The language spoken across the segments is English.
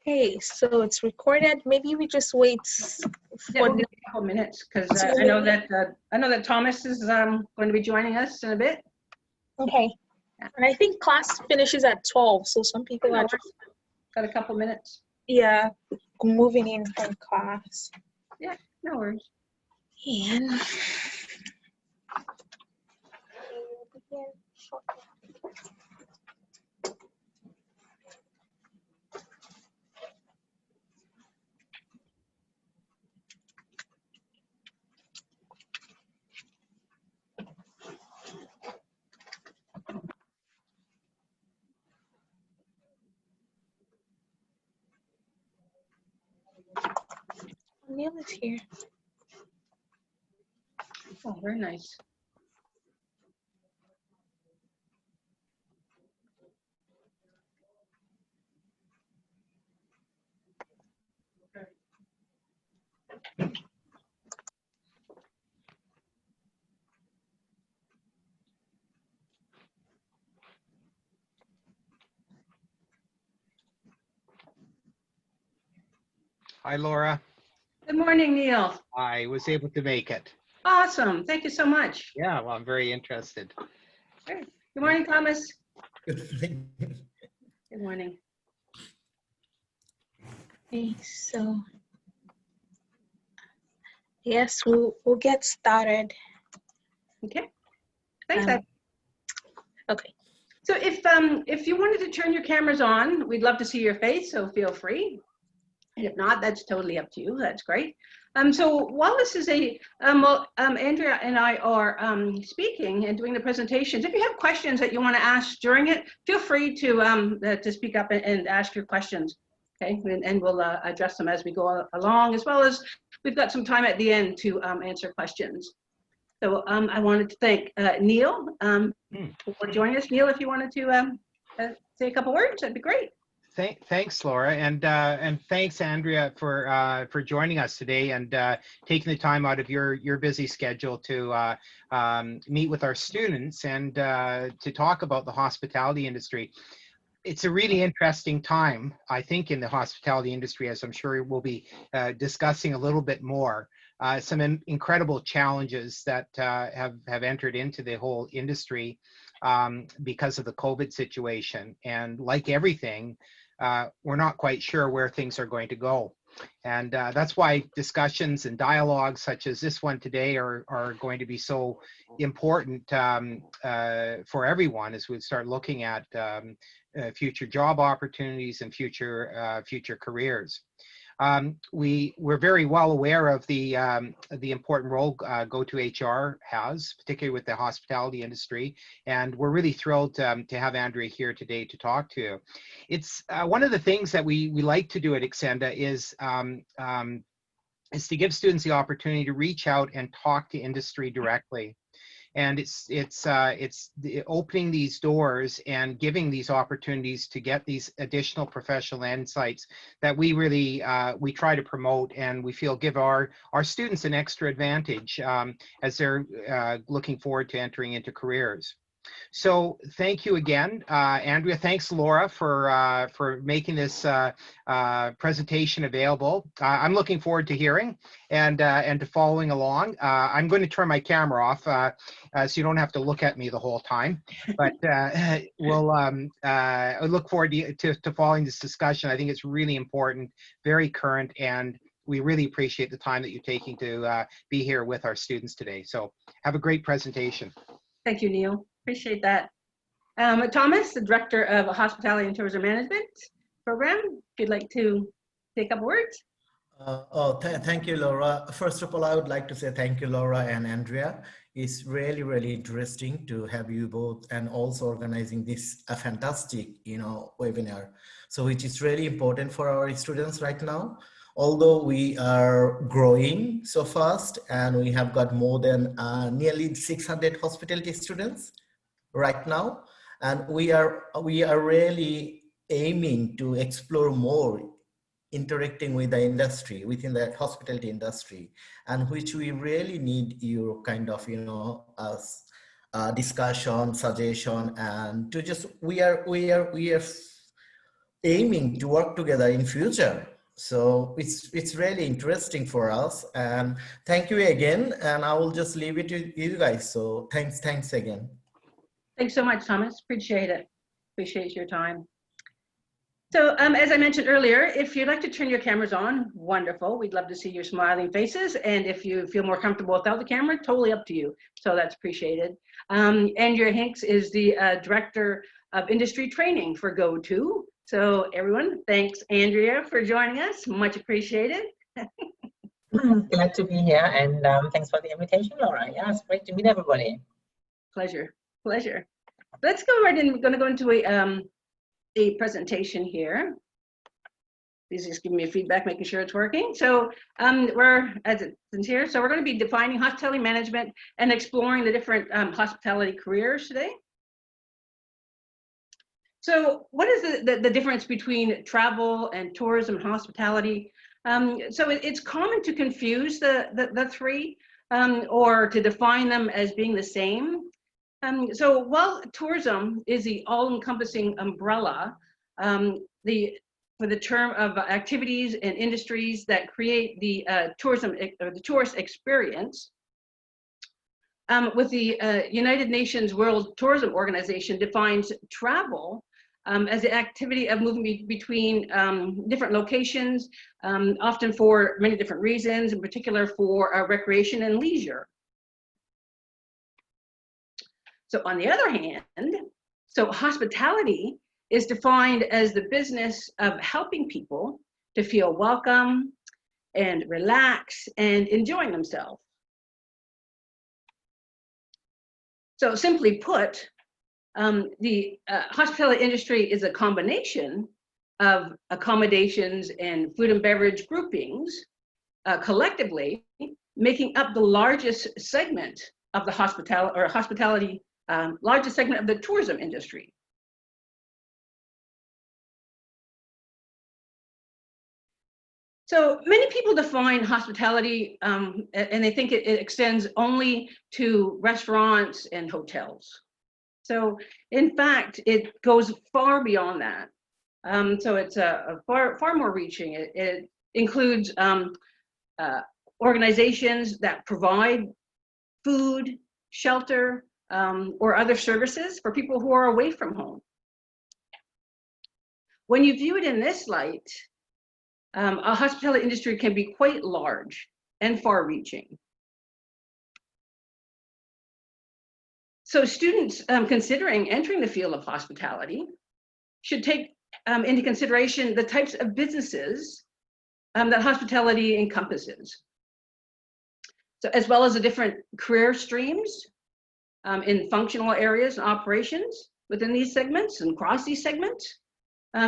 Okay, so it's recorded. Maybe we just wait Yeah, for we'll give it a couple minutes because I know that Thomas is going to be joining us in a bit. Okay. Yeah. And I think class finishes at 12, so some people No are worries. just, Got a couple minutes. yeah, moving in from class. Yeah, no worries. And Neil is here. Oh, very nice. Hi, Laura. Good morning, Neil. I was able to make it. Awesome. Thank you so much. Yeah, well, I'm very interested. Great. Good morning, Thomas. Good morning. Good morning. Okay, so yes, we'll get started. Okay. Thanks. Okay. So if you wanted to turn your cameras on, we'd love to see your face, so feel free. And if not, that's totally up to you. That's great. So while this is Andrea and I are speaking and doing the presentations, if you have questions that you want to ask during it, feel free to speak up and ask your questions. Okay, and we'll address them as we go along, as well as we've got some time at the end to answer questions. So I wanted to thank Neil for joining us. Neil, if you wanted to say a couple words, that'd be great. Thanks, Laura, and thanks, Andrea, for joining us today and taking the time out of your busy schedule to meet with our students and to talk about the hospitality industry. It's a really interesting time, I think, in the hospitality industry, as I'm sure we'll be discussing a little bit more. Some incredible challenges that have entered into the whole industry because of the COVID situation, and like everything, we're not quite sure where things are going to go. And that's why discussions and dialogues such as this one today are going to be so important for everyone as we start looking at future job opportunities and future careers. We're very well aware of the important role Go2HR has, particularly with the hospitality industry, and we're really thrilled to have Andrea here today to talk to you. It's one of the things that we like to do at Exenda is to give students the opportunity to reach out and talk to industry directly. And it's opening these doors and giving these opportunities to get these additional professional insights that we really we try to promote, and we feel give our students an extra advantage as they're looking forward to entering into careers. So thank you again, Andrea. Thanks, Laura, for making this presentation available. I'm looking forward to hearing and to following along. I'm going to turn my camera off so you don't have to look at me the whole time. But we'll I look forward to following this discussion. I think it's really important, very current, and we really appreciate the time that you're taking to be here with our students today. So have a great presentation. Thank you, Neil. Appreciate that. Thomas, the Director of Hospitality and Tourism Management Program, if you'd like to say a couple words. Thank you, Laura. First of all, I would like to say thank you, Laura and Andrea. It's really, really interesting to have you both, and also organizing this a fantastic, webinar. So which is really important for our students right now. Although we are growing so fast, and we have got more than nearly 600 hospitality students right now, and we are really aiming to explore more, interacting with the industry, within the hospitality industry, and which we really need your kind of discussion, suggestion, and to just we are aiming to work together in future. So it's really interesting for us, and thank you again. And I will just leave it to you guys. So thanks again. Thanks so much, Thomas. Appreciate it. Appreciate your time. So as I mentioned earlier, if you'd like to turn your cameras on, wonderful. We'd love to see your smiling faces. And if you feel more comfortable without the camera, totally up to you. So that's appreciated. Andrea Hinks is the Director of Industry Training for GoTo. So everyone, thanks Andrea for joining us. Much appreciated. Glad to be here, and thanks for the invitation, Laura. Yeah, it's great to meet everybody. Pleasure, pleasure. Let's go right in. We're going to go into a presentation here. Please just give me a feedback, making sure it's working. So so we're going to be defining hospitality management and exploring the different hospitality careers today. So what is the difference between travel and tourism and hospitality? So it's common to confuse the three or to define them as being the same. So while tourism is the all-encompassing umbrella for the term of activities and industries that create the tourist experience, with the United Nations World Tourism Organization defines travel as the activity of moving between different locations, often for many different reasons, in particular for recreation and leisure. So on the other hand, so hospitality is defined as the business of helping people to feel welcome and relax and enjoying themselves. So simply put, the hospitality industry is a combination of accommodations and food and beverage groupings, collectively making up the largest segment of the hospitality, largest segment of the tourism industry. So many people define hospitality and they think it extends only to restaurants and hotels. So in fact, it goes far beyond that. So it's far more reaching. It includes organizations that provide food, shelter, or other services for people who are away from home. When you view it in this light, a hospitality industry can be quite large and far-reaching. So students considering entering the field of hospitality should take into consideration the types of businesses that hospitality encompasses. So as well as the different career streams in functional areas and operations within these segments and across these segments,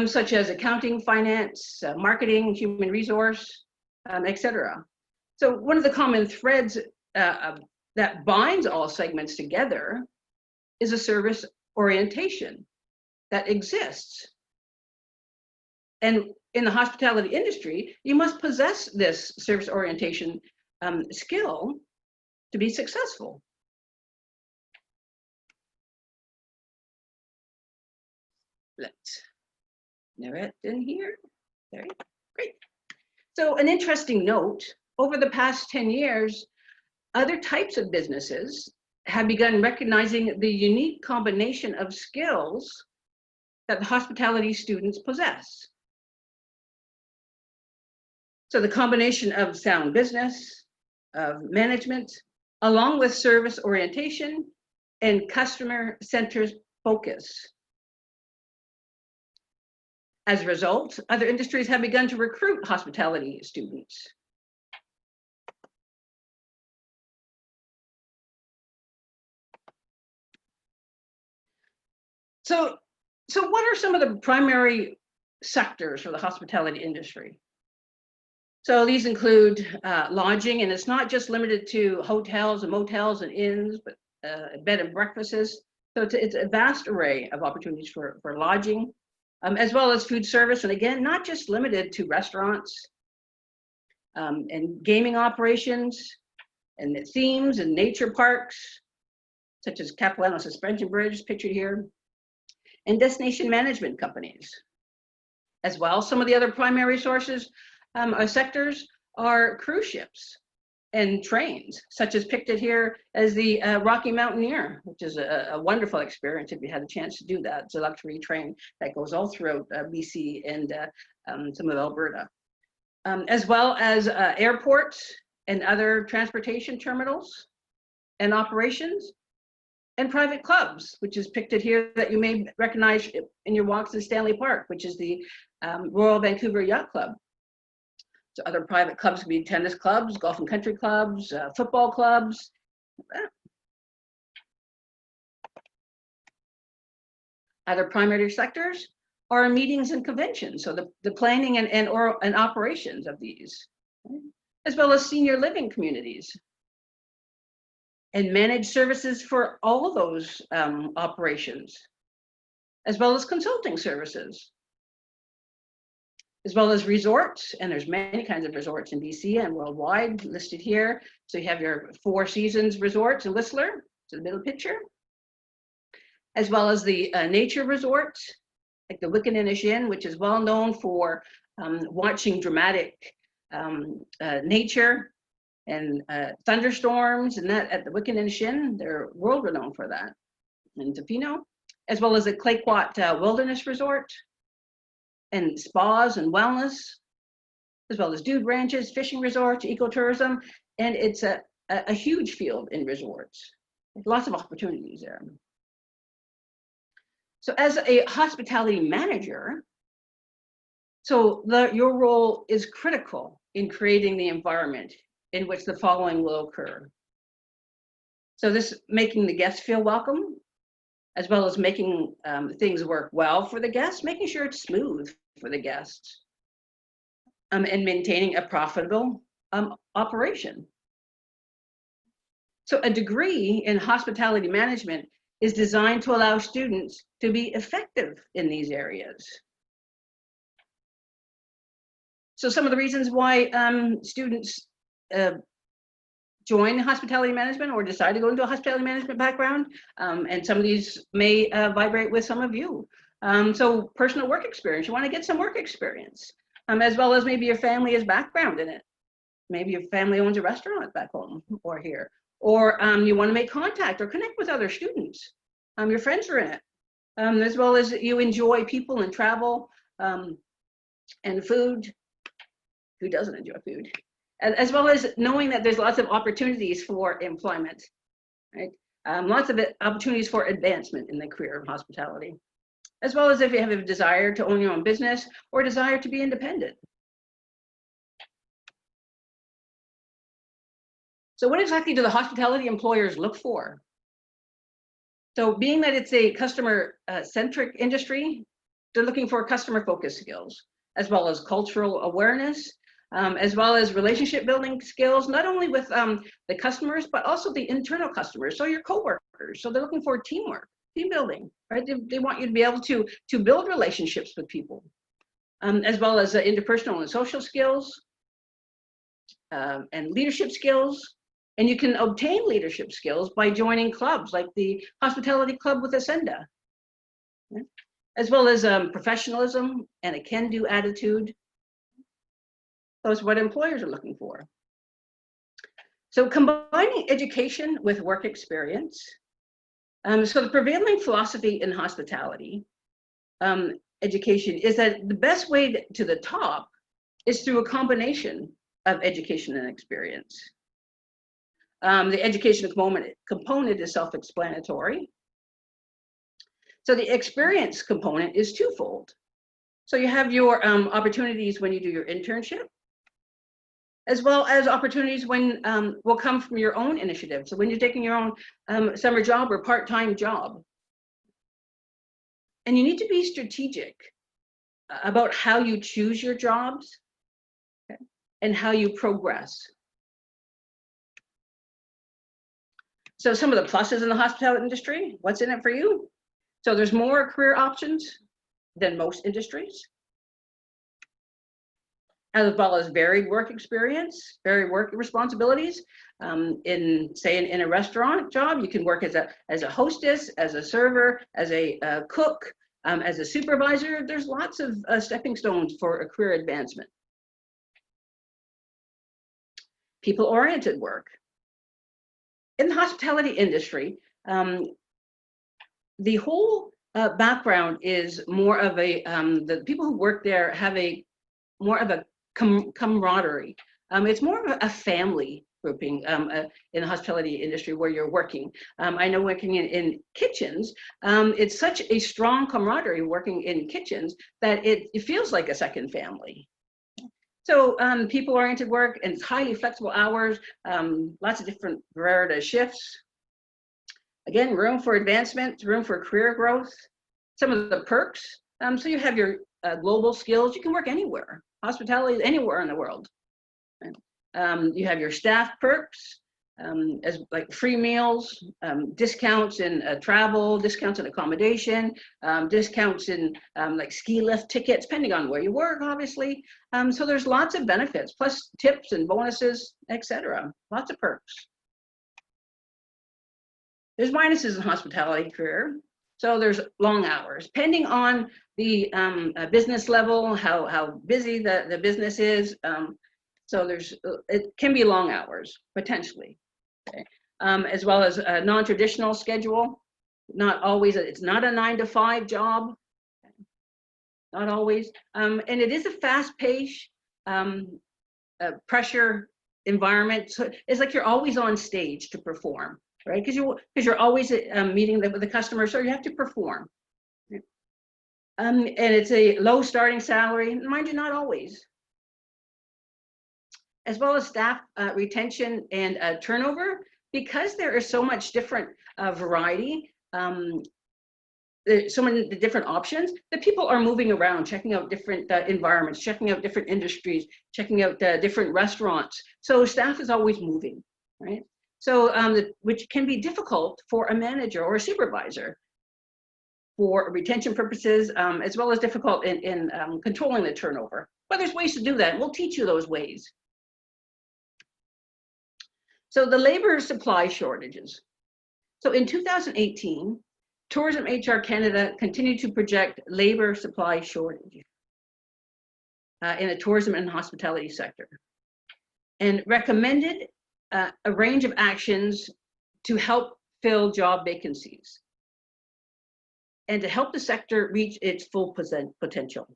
such as accounting, finance, marketing, human resource, etc. So one of the common threads that binds all segments together is a service orientation that exists. And in the hospitality industry, you must possess this service orientation skill to be successful. Let's narrow it in here. There you go. Great. So an interesting note, over the past 10 years, other types of businesses have begun recognizing the unique combination of skills that the hospitality students possess. So the combination of sound business, of management, along with service orientation and customer-centered focus. As a result, other industries have begun to recruit hospitality students. So what are some of the primary sectors for the hospitality industry? So these include lodging, and it's not just limited to hotels and motels and inns, but bed and breakfasts. So it's a vast array of opportunities for lodging, as well as food service. And again, not just limited to restaurants and gaming operations and the themes and nature parks, such as Capilano Suspension Bridge, pictured here, and destination management companies. as well. Some of the other primary sources or sectors are cruise ships and trains, such as pictured here as the Rocky Mountaineer, which is a wonderful experience if you had a chance to do that. It's a luxury train that goes all throughout BC and some of Alberta, as well as airports and other transportation terminals and operations, and private clubs, which is pictured here that you may recognize in your walks in Stanley Park, which is the Royal Vancouver Yacht Club. So other private clubs could be tennis clubs, golf and country clubs, football clubs. Other primary sectors are meetings and conventions, so the planning and operations of these, as well as senior living communities and managed services for all those operations, as well as consulting services, as well as resorts, and there's many kinds of resorts in BC and worldwide listed here. So you have your Four Seasons resorts in Whistler, to the middle picture, as well as the nature resorts, like the Wickaninnish Inn, which is well known for watching dramatic nature and thunderstorms, and that at the Wickaninnish Inn, they're world renowned for that, in Tofino, as well as the Clayoquot Wilderness Resort, and spas and wellness, as well as dude ranches, fishing resorts, ecotourism, and it's a huge field in resorts. Lots of opportunities there. So as a hospitality manager, so your role is critical in creating the environment in which the following will occur. So this making the guests feel welcome, as well as making things work well for the guests, making sure it's smooth for the guests, and maintaining a profitable operation. So a degree in hospitality management is designed to allow students to be effective in these areas. So some of the reasons why students join hospitality management or decide to go into a hospitality management background, and some of these may vibrate with some of you. So personal work experience, you want to get some work experience, as well as maybe your family has background in it. Maybe your family owns a restaurant back home or here, or you want to make contact or connect with other students. Your friends are in it, as well as you enjoy people and travel and food. Who doesn't enjoy food? As well as knowing that there's lots of opportunities for employment, right? Lots of opportunities for advancement in the career of hospitality, as well as if you have a desire to own your own business or desire to be independent. So what exactly do the hospitality employers look for? So being that it's a customer-centric industry, they're looking for customer-focused skills, as well as cultural awareness, as well as relationship building skills, not only with the customers, but also the internal customers, so your coworkers. So they're looking for teamwork, team building, right? They want you to be able to build relationships with people, as well as interpersonal and social skills, and leadership skills. And you can obtain leadership skills by joining clubs like the Hospitality Club with Ascenda, as well as professionalism and a can-do attitude. Those are what employers are looking for. So combining education with work experience. So the prevailing philosophy in hospitality education is that the best way to the top is through a combination of education and experience. The education component is self-explanatory. So the experience component is twofold. So you have your opportunities when you do your internship, as well as opportunities when will come from your own initiative. So when you're taking your own summer job or part-time job. And you need to be strategic about how you choose your jobs, okay, and how you progress. So some of the pluses in the hospitality industry, what's in it for you? So there's more career options than most industries, as well as varied work experience, varied work responsibilities. In a restaurant job, you can work as a hostess, as a server, as a cook, As a supervisor, there's lots of stepping stones for a career advancement. People-oriented work. In the hospitality industry, the whole background is more of a, the people who work there have a more of a camaraderie. It's more of a family grouping in the hospitality industry where you're working. I know working in kitchens, it's such a strong camaraderie working in kitchens that it feels like a second family. So people-oriented work, and it's highly flexible hours, lots of different variety of shifts. Again, room for advancement, room for career growth. Some of the perks, so you have your global skills, you can work anywhere. Hospitality, anywhere in the world. You have your staff perks, as like free meals, discounts in travel, discounts in accommodation, discounts in like ski lift tickets, depending on where you work, obviously. So there's lots of benefits, plus tips and bonuses, etc. Lots of perks. There's minuses in hospitality career. So there's long hours, depending on the business level, how busy the business is. So it can be long hours, potentially. Okay. As well as a non-traditional schedule. Not always, it's not a 9-to-5 job. Not always. And it is a fast-paced, pressure environment. So it's like you're always on stage to perform, right? Because you're always meeting with the customer, so you have to perform. And it's a low starting salary, mind you, not always. As well as staff retention and turnover, because there is so much different variety, there's so many different options that people are moving around, checking out different environments, checking out different industries, checking out different restaurants. So staff is always moving, right? So which can be difficult for a manager or a supervisor for retention purposes, as well as difficult in controlling the turnover. But there's ways to do that. We'll teach you those ways. So the labor supply shortages. So in 2018, Tourism HR Canada continued to project labor supply shortage in the tourism and hospitality sector, and recommended a range of actions to help fill job vacancies and to help the sector reach its full potential.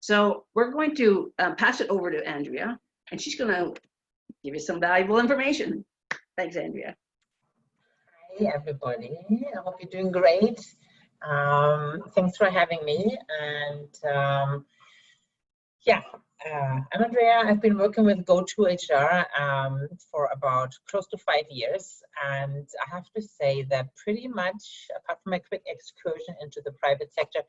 So we're going to pass it over to Andrea, and she's going to give you some valuable information. Thanks, Andrea. Hi, everybody. I hope you're doing great. Thanks for having me. And yeah, I'm Andrea. I've been working with GoToHR for about close to 5 years. And I have to say that pretty much, apart from a quick excursion into the private sector,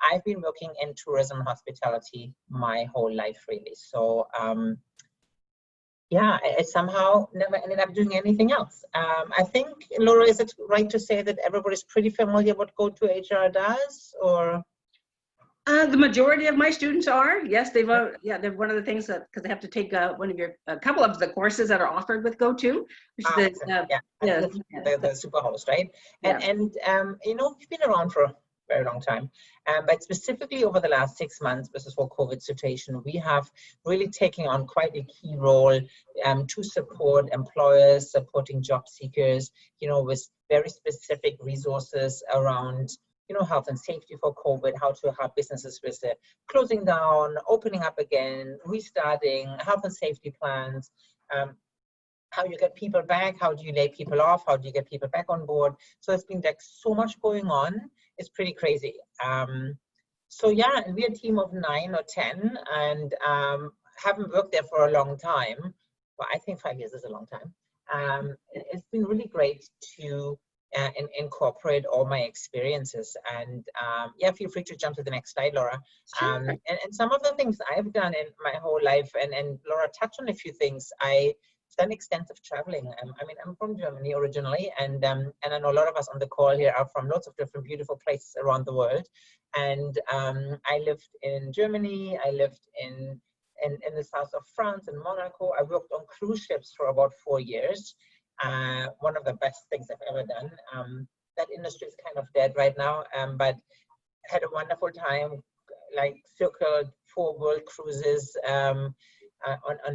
I've been working in tourism and hospitality my whole life, really. So yeah, I somehow never ended up doing anything else. I think, Laura, is it right to say that everybody's pretty familiar what GoToHR does, or? The majority of my students are, yes, yeah, they're one of the things that, because they have to take a couple of the courses that are offered with GoTo, which is the Superhost, right? Yeah. And you know, we've been around for a very long time, but specifically over the last 6 months, this is for COVID situation, we have really taken on quite a key role to support employers, supporting job seekers, you know, with very specific resources around, you know, health and safety for COVID, how to help businesses with the closing down, opening up again, restarting, health and safety plans, how you get people back, how do you lay people off, how do you get people back on board. So it's been like so much going on. It's pretty crazy. So yeah, and we're a team of 9 or 10 and haven't worked there for a long time. Well, I think 5 years is a long time. It's been really great to incorporate all my experiences, and yeah, feel free to jump to the next slide, Laura. Sure. And some of the things I've done in my whole life, and Laura touched on a few things. I've done extensive traveling. I mean, I'm from Germany originally, and I know a lot of us on the call here are from lots of different beautiful places around the world. And I lived in Germany, I lived in the south of France, in Monaco. I worked on cruise ships for about 4 years. One of the best things I've ever done. that industry is kind of dead right now, but had a wonderful time, like circled 4 world cruises on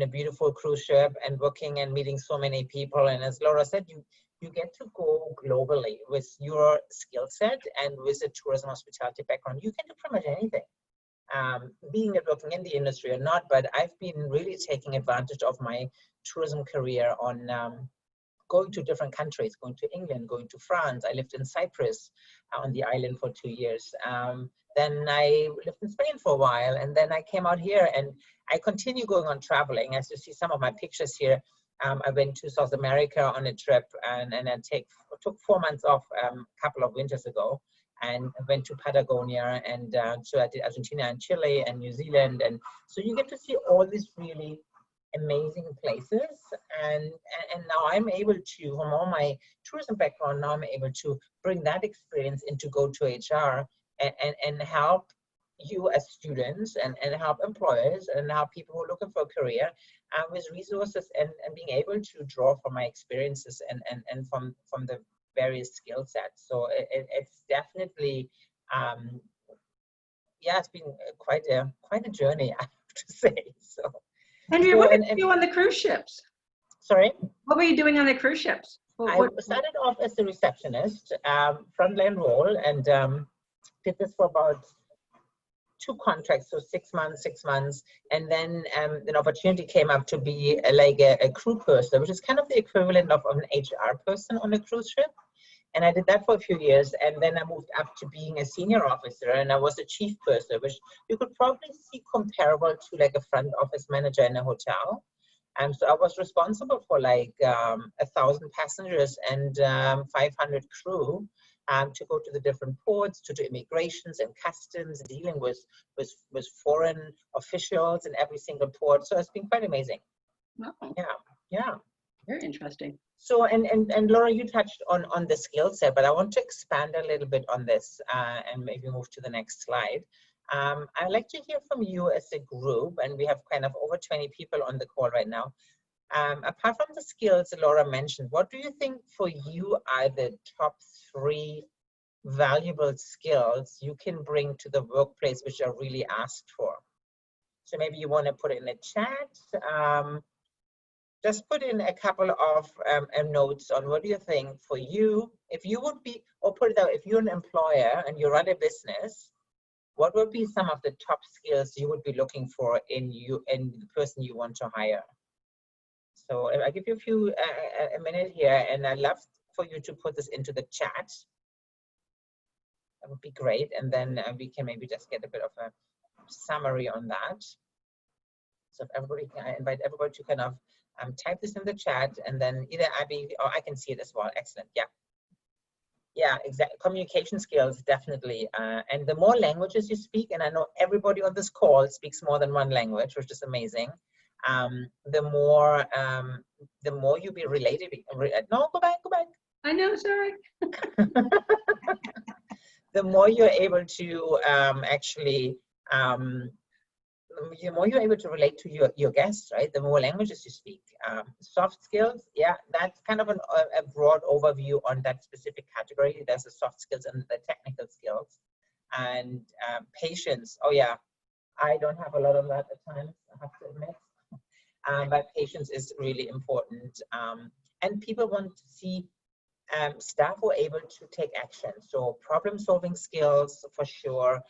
a beautiful cruise ship and working and meeting so many people. And as Laura said, you get to go globally with your skill set and with a tourism hospitality background. You can do pretty much anything. Being it working in the industry or not, but I've been really taking advantage of my tourism career on going to different countries, going to England, going to France. I lived in Cyprus on the island for 2 years. Then I lived in Spain for a while, and then I came out here, and I continue going on traveling. As you see some of my pictures here, I went to South America on a trip, and then took 4 months off a couple of winters ago, and went to Patagonia, and so I did Argentina and Chile and New Zealand. And so you get to see all these really amazing places, and now I'm able to, from all my tourism background, now I'm able to bring that experience into Go to HR and help you as students and help employers and help people who are looking for a career with resources and being able to draw from my experiences and from the various skill sets. So it's definitely yeah, it's been quite a journey, I have to say. So Andrea, what did you do on the cruise ships? Sorry? What were you doing on the cruise ships? I started off as a receptionist, frontline role, and did this for about 2 contracts, so 6 months, and then an opportunity came up to be like a crew person, which is kind of the equivalent of an HR person on a cruise ship. And I did that for a few years, and then I moved up to being a senior officer, and I was a chief purser, which you could probably see comparable to like a front office manager in a hotel. So I was responsible for like 1,000 passengers and 500 crew to go to the different ports, to do immigrations and customs, dealing with foreign officials in every single port. So it's been quite amazing. Wow. Yeah. Very interesting. So, and Laura, you touched on the skill set, but I want to expand a little bit on this and maybe move to the next slide. I'd like to hear from you as a group, and we have kind of over 20 people on the call right now. Apart from the skills Laura mentioned, what do you think for you are the top 3 valuable skills you can bring to the workplace which are really asked for? So maybe you want to put it in the chat. Just put in a couple of notes on what do you think for you, if you would be, or put it out, if you're an employer and you run a business, what would be some of the top skills you would be looking for in the person you want to hire? So I give you a minute here, and I'd love for you to put this into the chat. That would be great, and then we can maybe just get a bit of a summary on that. So if everybody, I invite everybody to kind of type this in the chat, and then either Abby or I can see it as well. Excellent. Yeah, exactly. Communication skills, definitely. And the more languages you speak, and I know everybody on this call speaks more than 1 language, which is amazing. The more you be related. No, go back. I know, sorry. The more you're able to actually the more you're able to relate to your guests, right? The more languages you speak. Soft skills, yeah, that's kind of a broad overview on that specific category. There's the soft skills and the technical skills. And patience, oh yeah, I don't have a lot of that at times, I have to admit. But patience is really important. And people want to see staff who are able to take action. So problem-solving skills, for sure.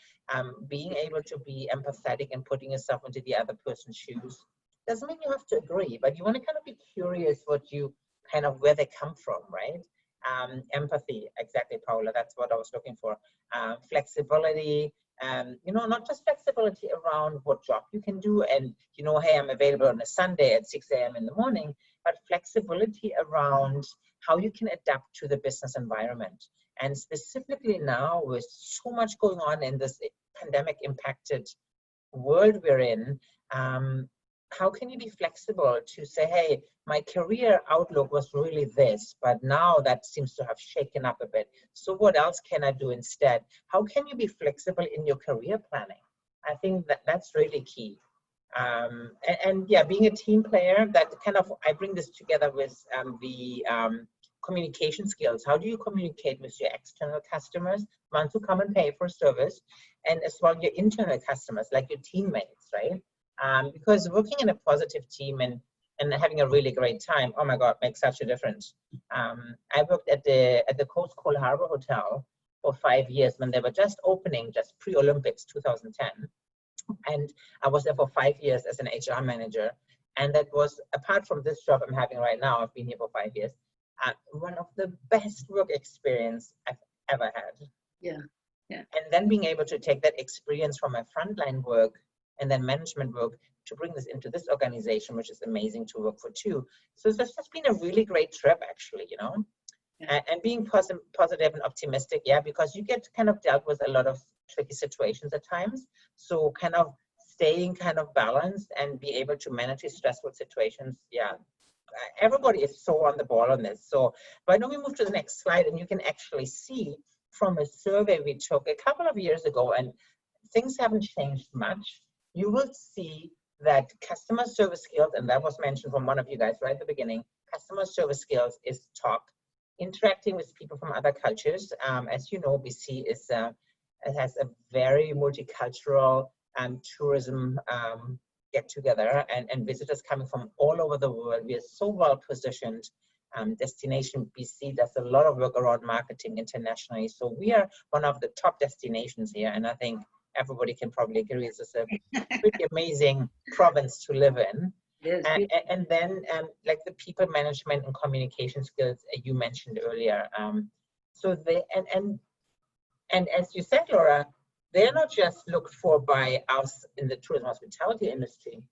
Being able to be empathetic and putting yourself into the other person's shoes. Doesn't mean you have to agree, but you want to kind of be curious where they come from, right? Empathy, exactly, Paula, that's what I was looking for. Flexibility, not just flexibility around what job you can do and, hey, I'm available on a Sunday at 6 a.m. in the morning, but flexibility around how you can adapt to the business environment. And specifically now with so much going on in this pandemic impacted world we're in, how can you be flexible to say, hey, my career outlook was really this, but now that seems to have shaken up a bit. So what else can I do instead? How can you be flexible in your career planning? I think that's really key. And yeah, being a team player, that kind of, I bring this together with the communication skills. How do you communicate with your external customers, ones who come and pay for service, and as well your internal customers, like your teammates, right? Because working in a positive team and having a really great time, oh my God, makes such a difference. I worked at the Coast Cole Harbor Hotel for 5 years when they were just opening, just pre-Olympics 2010. And I was there for 5 years as an HR manager. And that was, apart from this job I'm having right now, I've been here for 5 years, one of the best work experience I've ever had. Yeah. And then being able to take that experience from my frontline work and then management work to bring this into this organization, which is amazing to work for too. So it's just been a really great trip, actually, you know. Yeah. And being positive and optimistic, yeah, because you get kind of dealt with a lot of tricky situations at times. So kind of staying kind of balanced and be able to manage these stressful situations, yeah. Everybody is so on the ball on this. So why don't we move to the next slide, and you can actually see from a survey we took a couple of years ago, and things haven't changed much. You will see that customer service skills, and that was mentioned from one of you guys right at the beginning, customer service skills is top. Interacting with people from other cultures, as you know, BC is it has a very multicultural tourism get together and visitors coming from all over the world. We are so well positioned. Destination BC does a lot of work around marketing internationally. So we are one of the top destinations here. And I think everybody can probably agree this is a pretty amazing province to live in. And then like the people management and communication skills you mentioned earlier. So they, and as you said, Laura, they're not just looked for by us in the tourism hospitality industry.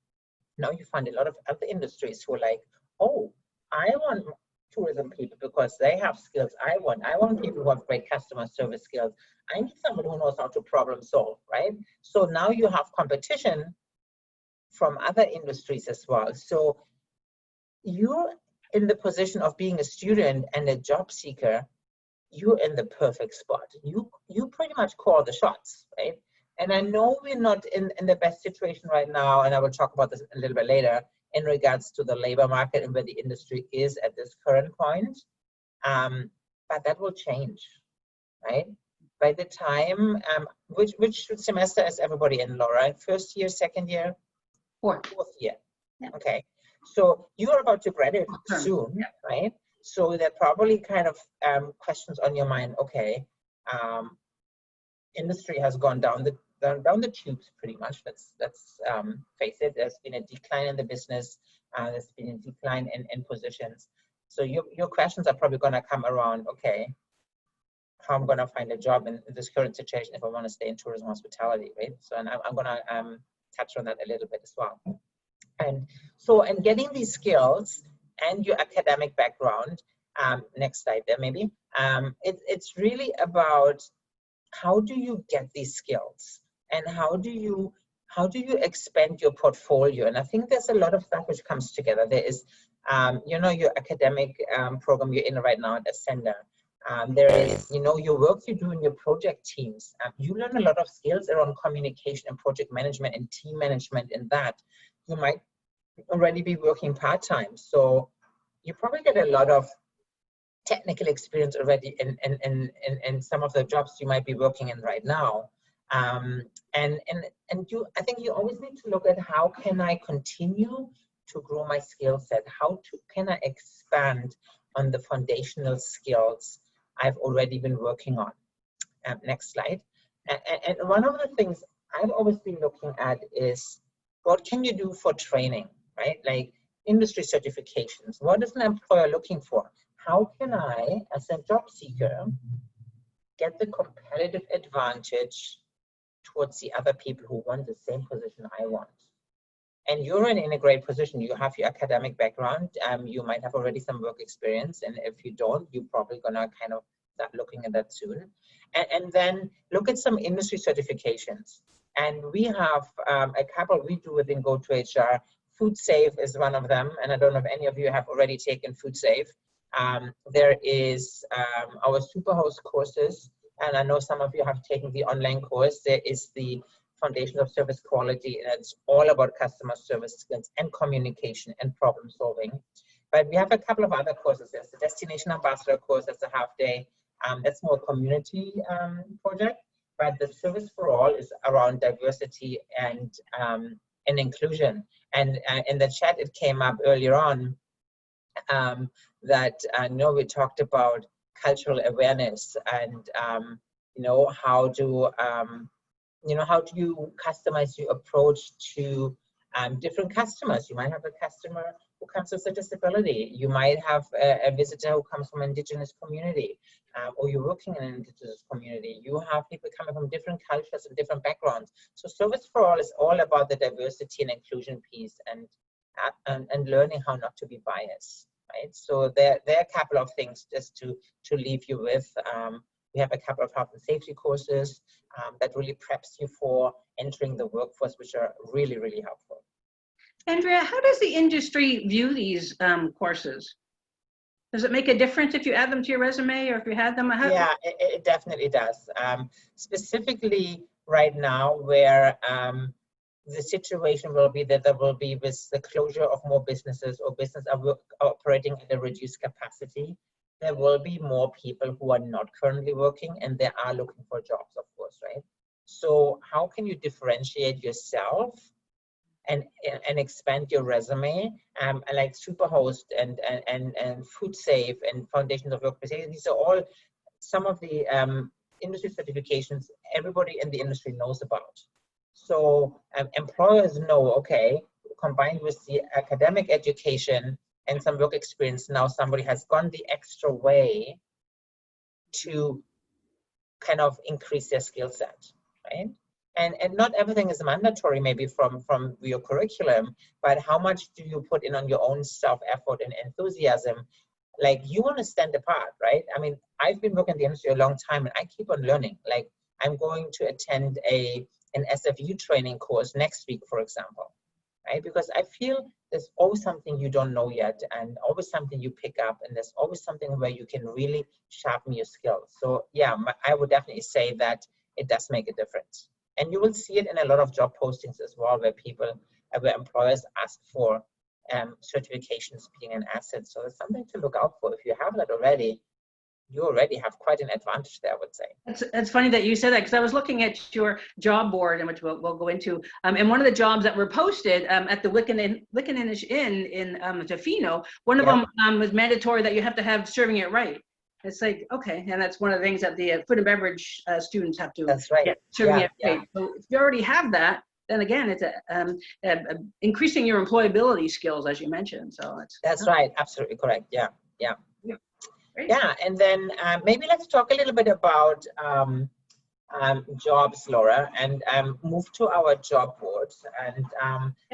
Now you find a lot of other industries who are like, oh, I want tourism people because they have skills I want people who have great customer service skills. I need somebody who knows how to problem solve, right? So now you have competition from other industries as well. So you're in the position of being a student and a job seeker, you're in the perfect spot. You pretty much call the shots, right? And I know we're not in the best situation right now, and I will talk about this a little bit later in regards to the labor market and where the industry is at this current point. But that will change, right? By the time, which semester is everybody in, Laura? First year, second year? Fourth year. Yeah. Okay. So you are about to graduate soon, yeah, right? So there are probably kind of questions on your mind. Okay, industry has gone down the tubes pretty much. Let's face it. There's been a decline in the business. There's been a decline in positions. So your questions are probably going to come around. Okay, how I'm going to find a job in this current situation if I want to stay in tourism hospitality, right? So and I'm going to touch on that a little bit as well. And so, and getting these skills and your academic background, next slide there maybe, it's really about how do you get these skills and how do you expand your portfolio. And I think there's a lot of stuff which comes together. There is, you know, your academic program you're in right now at Ascender. There is, you know, your work you do in your project teams. You learn a lot of skills around communication and project management and team management in that. You might already be working part-time. So you probably get a lot of technical experience already in some of the jobs you might be working in right now. And I think you always need to look at how can I continue to grow my skill set? Can I expand on the foundational skills I've already been working on? Next slide. And one of the things I've always been looking at is what can you do for training, right? Like industry certifications. What is an employer looking for? How can I, as a job seeker, get the competitive advantage towards the other people who want the same position I want? And you're in a great position. You have your academic background. You might have already some work experience. And if you don't, you're probably gonna kind of start looking at that soon. And then look at some industry certifications. And we have a couple we do within GoToHR. Food Safe is one of them. And I don't know if any of you have already taken Food Safe. There is our Superhost courses. And I know some of you have taken the online course. There is the Foundation of Service Quality, and it's all about customer service skills and communication and problem solving. But we have a couple of other courses. There's the Destination Ambassador course, that's a half day. That's more community project. But the Service for All is around diversity and inclusion. And in the chat, it came up earlier on that I know we talked about cultural awareness and how do you customize your approach to different customers. You might have a customer who comes with a disability. You might have a visitor who comes from an indigenous community, or you're working in an indigenous community. You have people coming from different cultures and different backgrounds. So Service for All is all about the diversity and inclusion piece and learning how not to be biased, right? So there are a couple of things just to leave you with. We have a couple of health and safety courses that really preps you for entering the workforce, which are really, really helpful. Andrea, how does the industry view these courses? Does it make a difference if you add them to your resume or if you had them? Yeah, it definitely does. Specifically right now where the situation will be that there will be with the closure of more businesses or business operating at a reduced capacity, there will be more people who are not currently working and they are looking for jobs, of course, right? So how can you differentiate yourself and expand your resume? Like Superhost and Food Safe and Foundations of Workplace, these are all some of the industry certifications everybody in the industry knows about. So employers know, okay, combined with the academic education and some work experience, now somebody has gone the extra way to kind of increase their skill set, right? And not everything is mandatory maybe from your curriculum, but how much do you put in on your own self-effort and enthusiasm? Like, you want to stand apart, right? I mean, I've been working in the industry a long time and I keep on learning. Like, I'm going to attend an SFU training course next week, for example, right? Because I feel there's always something you don't know yet and always something you pick up, and there's always something where you can really sharpen your skills. So yeah, I would definitely say that it does make a difference. And you will see it in a lot of job postings as well, where employers ask for certifications being an asset. So it's something to look out for. If you have that already, you already have quite an advantage there, I would say. It's funny that you said that, because I was looking at your job board, and which we'll go into, and one of the jobs that were posted at the Wickeninish Inn in Tofino, one of them was mandatory that you have to have serving it right. It's like, okay, and that's one of the things that the food and beverage students have to get, serving it right. So if you already have that, then again, it's increasing your employability skills, as you mentioned. So that's right, absolutely correct. Yeah. Yeah, and then maybe let's talk a little bit about jobs, Laura, and move to our job boards. And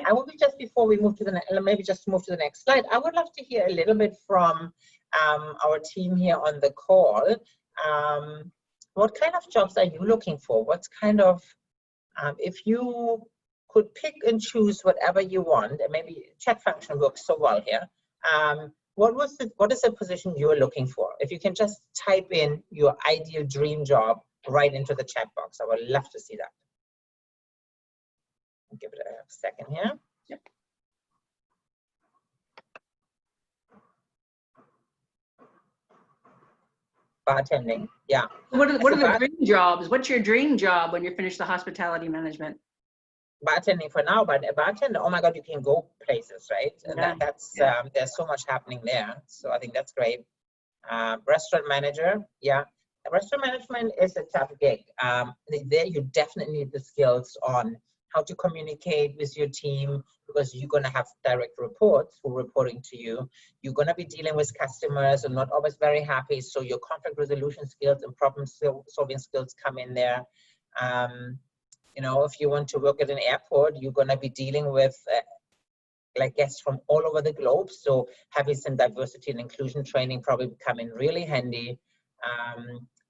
I would be, just before we move to the next slide, I would love to hear a little bit from our team here on the call. What kind of jobs are you looking for? What's kind of, if you could pick and choose whatever you want, and maybe chat function works so well here. What is the position you're looking for? If you can just type in your ideal dream job right into the chat box, I would love to see that. I'll give it a second here. Yep. Bartending, yeah. What are the dream jobs? What's your dream job when you finish the hospitality management? Bartending for now, but a bartender, oh my God, you can go places, right? And there's so much happening there. So I think that's great. Restaurant manager, yeah. Restaurant management is a tough gig. There you definitely need the skills on how to communicate with your team, because you're going to have direct reports who are reporting to you. You're going to be dealing with customers and not always very happy. So your conflict resolution skills and problem solving skills come in there. You know, if you want to work at an airport, you're going to be dealing with like guests from all over the globe. So having some diversity and inclusion training probably come in really handy.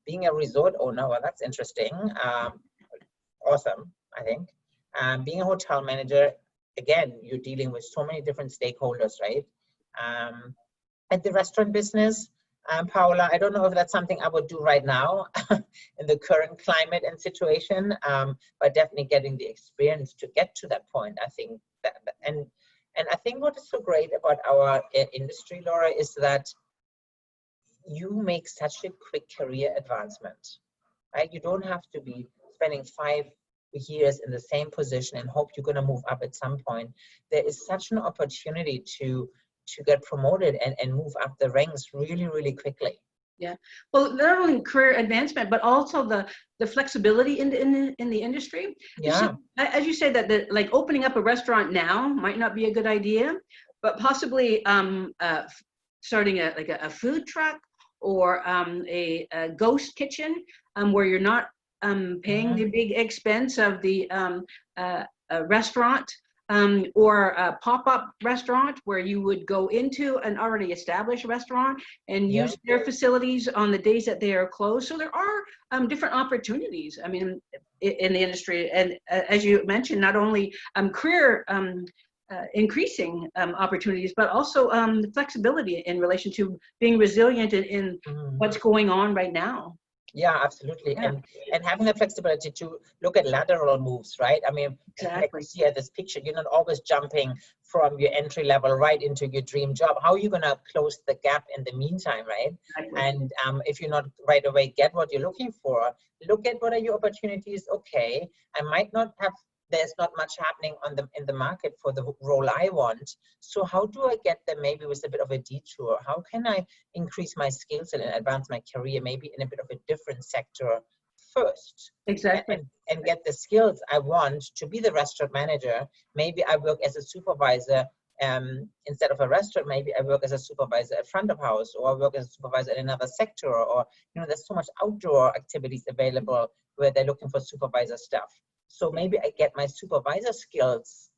Being a resort owner, well, that's interesting. Awesome, I think. Being a hotel manager, again, you're dealing with so many different stakeholders, right? At the restaurant business, Paola, I don't know if that's something I would do right now in the current climate and situation, but definitely getting the experience to get to that point, I think. And I think what is so great about our industry, Laura, is that you make such a quick career advancement, right? You don't have to be spending 5 years in the same position and hope you're going to move up at some point. There is such an opportunity to get promoted and move up the ranks really, really quickly. Yeah, well, not only career advancement, but also the flexibility in the industry. Yeah. As you say that like opening up a restaurant now might not be a good idea, but possibly starting a food truck or a ghost kitchen where you're not paying the big expense of the restaurant. Or a pop-up restaurant where you would go into an already established restaurant and use their facilities on the days that they are closed. So there are different opportunities, I mean, in the industry. And as you mentioned, not only career increasing opportunities, but also flexibility in relation to being resilient in what's going on right now. Yeah, absolutely. Yeah. And having the flexibility to look at lateral moves, right? I mean, like you see at this picture, you're not always jumping from your entry level right into your dream job. How are you going to close the gap in the meantime, right? Exactly. And if you're not right away get what you're looking for, look at what are your opportunities. Okay, I might not have, there's not much happening in the market for the role I want. So how do I get there maybe with a bit of a detour? How can I increase my skills and advance my career maybe in a bit of a different sector first? Exactly. And get the skills I want to be the restaurant manager. Maybe I work as a supervisor instead of a restaurant. Maybe I work as a supervisor at front of house, or I work as a supervisor in another sector, or there's so much outdoor activities available where they're looking for supervisor stuff. So maybe I get my supervisor skills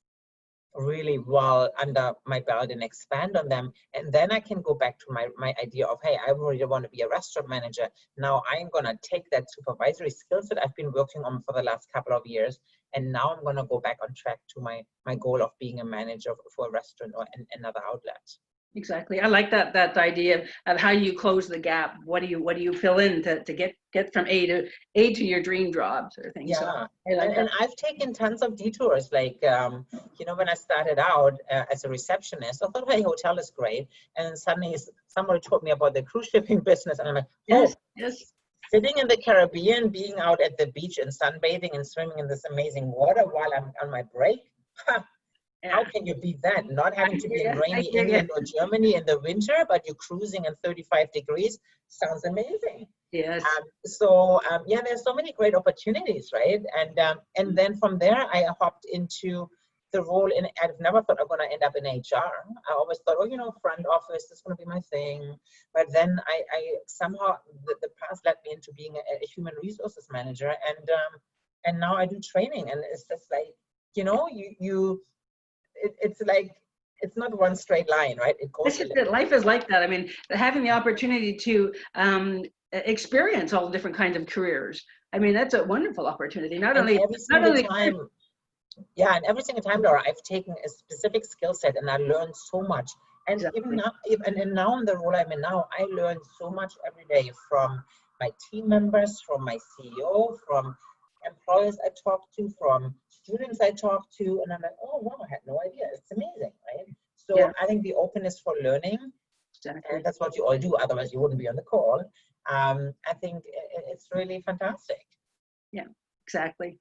really well under my belt and expand on them. And then I can go back to my idea of, hey, I really want to be a restaurant manager. Now I'm going to take that supervisory skills that I've been working on for the last couple of years. And now I'm going to go back on track to my goal of being a manager for a restaurant or another outlet. Exactly. I like that idea of how you close the gap. What do you fill in to get from A to your dream job sort of thing. Yeah, so and I've taken tons of detours. Like when I started out as a receptionist, I thought, hey, hotel is great, and then suddenly somebody told me about the cruise shipping business, and I'm like, oh, yes. Sitting in the Caribbean, being out at the beach and sunbathing and swimming in this amazing water while I'm on my break. How can you beat that? Not having to be in rainy England or Germany in the winter, but you're cruising in 35 degrees. Sounds amazing. Yes. There's so many great opportunities, right? And then from there, I hopped into the role in, I've never thought I'm going to end up in HR. I always thought, front office is going to be my thing. But then I somehow, the path led me into being a human resources manager. And now I do training, and it's just like, it's like, it's not one straight line, right? It goes. Life is like that. I mean, having the opportunity to experience all different kinds of careers. I mean, that's a wonderful opportunity. Not only time, and every single time, Laura, I've taken a specific skill set and I learned so much. And even now, and now in the role I'm in now, I learn so much every day from my team members, from my CEO, from employers I talk to, from students I talk to, and I'm like, oh wow, I had no idea. It's amazing, right? So I think the openness for learning, and that's what you all do, otherwise you wouldn't be on the call. I think it's really fantastic. Yeah, exactly.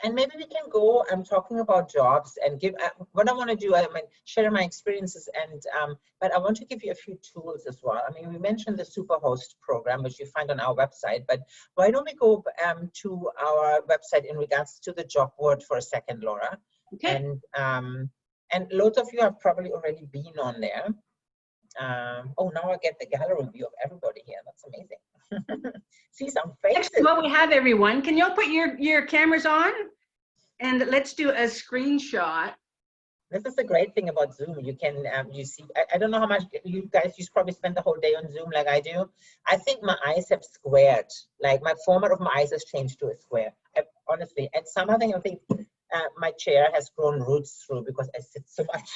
And maybe we can go, I'm talking about jobs and give, what I want to do, share my experiences, and but I want to give you a few tools as well. I mean, we mentioned the Superhost program, which you find on our website, but why don't we go to our website in regards to the job board for a second, Laura? Okay. And loads of you have probably already been on there. Now I get the gallery view of everybody here. That's amazing. See some faces. Well, we have everyone. Can you all put your cameras on? And let's do a screenshot. This is the great thing about Zoom. You can, you see, I don't know how much you guys, you probably spend the whole day on Zoom like I do. I think my eyes have squared. Like my format of my eyes has changed to a square. Honestly, and some other thing I think my chair has grown roots through because I sit so much.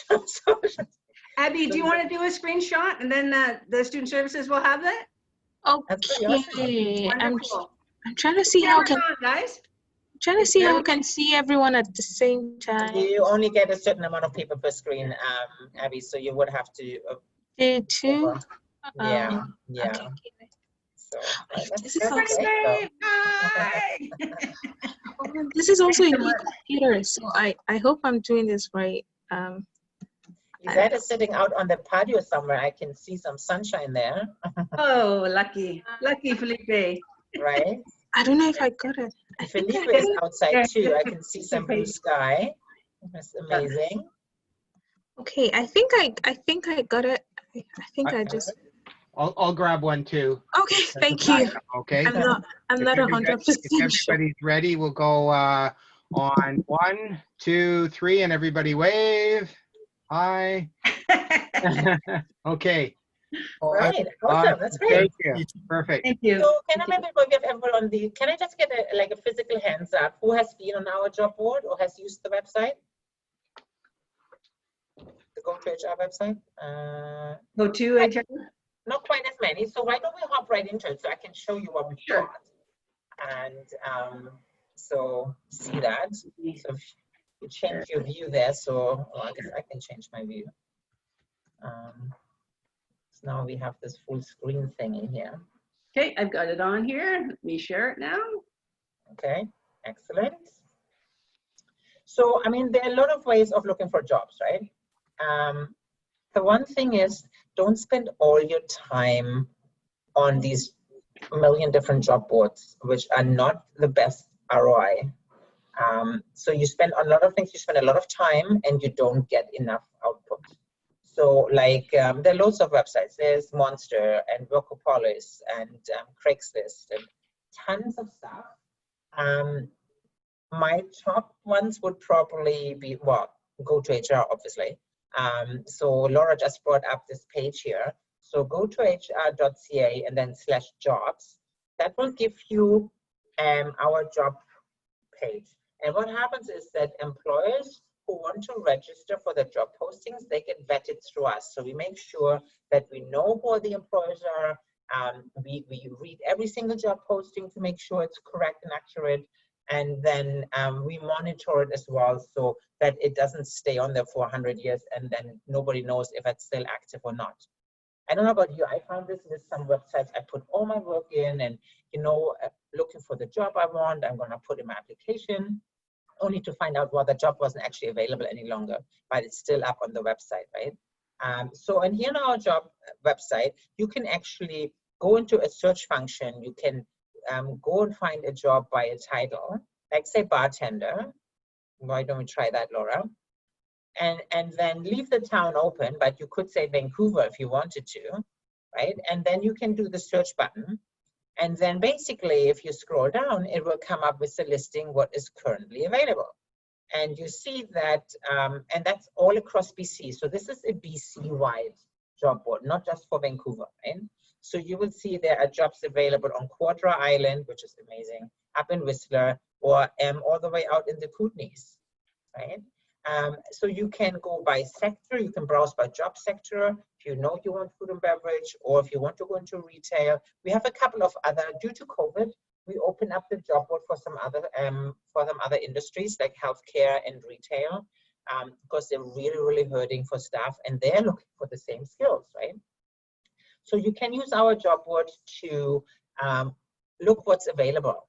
Abby, do you want to do a screenshot, and then the student services will have that? Okay. I'm trying to see how can. Guys. trying to see how I can see everyone at the same time. You only get a certain amount of people per screen, Abby, so you would have to. Do two. Over. Yeah, yeah. Okay. So right, let's This is get also- it, though. Hi. This is also a new computer, so I hope I'm doing this right. Lizette is sitting out on the patio somewhere. I can see some sunshine there, Oh, lucky Felipe. right? I don't know if I got it. I think Felipe I is outside too. I can see some blue sky. That's amazing. Okay, I think I got it. I think I just. I'll grab one too. Okay, thank you. Okay. I'm not If 100% everybody's sure. ready, we'll go on 1, 2, 3, and everybody wave. Hi. Okay. All right, awesome. That's great. Thank you. Perfect. Thank you. So can I maybe we have everyone on the? Can I just get a physical hands up? Who has been on our job board or has used the website? The Go to HR website. Go to HR. Not quite as many. So why don't we hop right into it so I can show you what we've Sure. got. And so see that. So if you change your view there, so I guess I can change my view. So now we have this full screen thing in here. Okay, I've got it on here. Let me share it now. Okay, excellent. So, I mean, there are a lot of ways of looking for jobs, right? The one thing is, don't spend all your time on these million different job boards, which are not the best ROI. So you spend a lot of things, you spend a lot of time and you don't get enough output. So like there are loads of websites. There's Monster and Workopolis and Craigslist and tons of stuff. My top ones would probably be, well, Go to HR, obviously. So Laura just brought up this page here. So go to hr.ca and then /jobs. That will give you our job page. And what happens is that employers who want to register for the job postings, they get vetted through us. So we make sure that we know who the employers are. We read every single job posting to make sure it's correct and accurate. And then we monitor it as well so that it doesn't stay on there for 100 years and then nobody knows if it's still active or not. I don't know about you, I found this with some websites. I put all my work in and, you know, looking for the job I want, I'm gonna put in my application, only to find out, well, the job wasn't actually available any longer, but it's still up on the website, right? So, and here on our job website, you can actually go into a search function. You can go and find a job by a title, like say bartender. Why don't we try that, Laura? And then leave the town open, but you could say Vancouver if you wanted to, right? And then you can do the search button. And then basically, if you scroll down, it will come up with the listing what is currently available. And you see that, and that's all across BC. So this is a BC-wide job board, not just for Vancouver, right? So you will see there are jobs available on Quadra Island, which is amazing, up in Whistler, or all the way out in the Kootenays, right? So you can go by sector, you can browse by job sector, if you know you want food and beverage, or if you want to go into retail. We have a couple of other, due to COVID, we open up the job board for some other industries like healthcare and retail, because they're really, really hurting for staff and they're looking for the same skills, right? So you can use our job board to look what's available.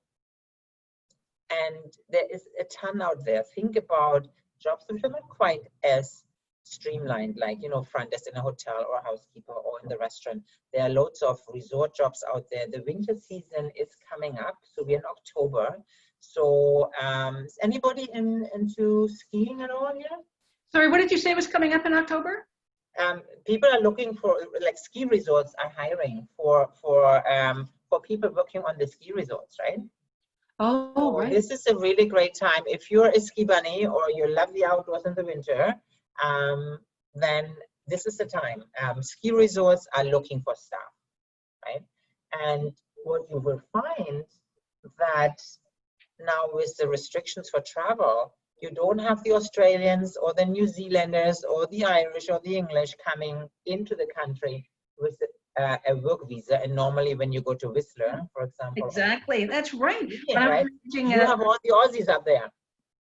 And there is a ton out there. Think about jobs which are not quite as streamlined, like, you know, front desk in a hotel or a housekeeper or in the restaurant. There are loads of resort jobs out there. The winter season is coming up, so we're in October. So is anybody into skiing at all here? Sorry, what did you say was coming up in October? People are looking for, like, ski resorts are hiring for people working on the ski resorts, right? Oh, So right. this is a really great time. If you're a ski bunny or you love the outdoors in the winter, then this is the time. Ski resorts are looking for staff, right? And what you will find that now with the restrictions for travel, you don't have the Australians or the New Zealanders or the Irish or the English coming into the country with the a work visa, and normally when you go to Whistler, for example, Exactly. That's right. yeah, When I was right, reading, you have all the Aussies up there,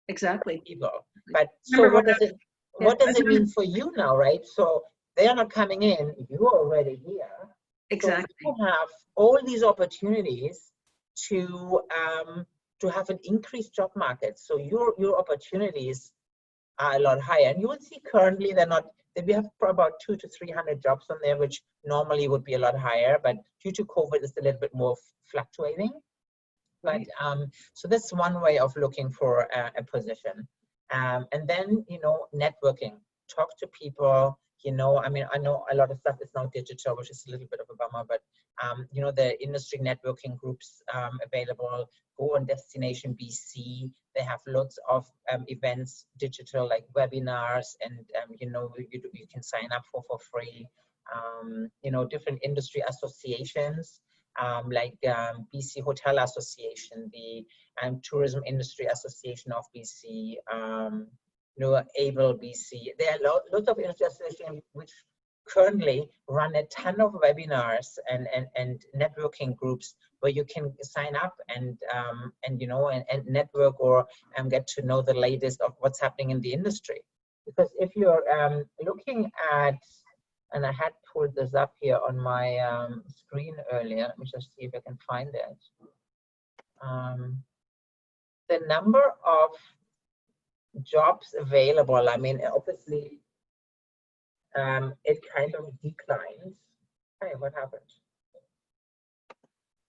exactly. people. But so Remember what when does it yeah, what does it mean for you now, right? So they are not coming in, you're already here. So exactly. you have all these opportunities to have an increased job market. So your opportunities are a lot higher. And you will see currently we have about 200 to 300 jobs on there, which normally would be a lot higher, but due to COVID, it's a little bit more fluctuating. But so that's one way of looking for a position. And then, networking, talk to people, I mean, I know a lot of stuff is now digital, which is a little bit of a bummer, but, the industry networking groups available. Go on Destination BC. They have lots of events, digital, like webinars, and, you can sign up for free. Different industry associations, like BC Hotel Association, the Tourism Industry Association of BC, ABLE BC. There are lots of industry associations which currently run a ton of webinars and networking groups where you can sign up and network or get to know the latest of what's happening in the industry. Because if you're looking at, and I had pulled this up here on my screen earlier. Let me just see if I can find it. The number of jobs available, I mean, obviously, it kind of declines. Hey, what happened?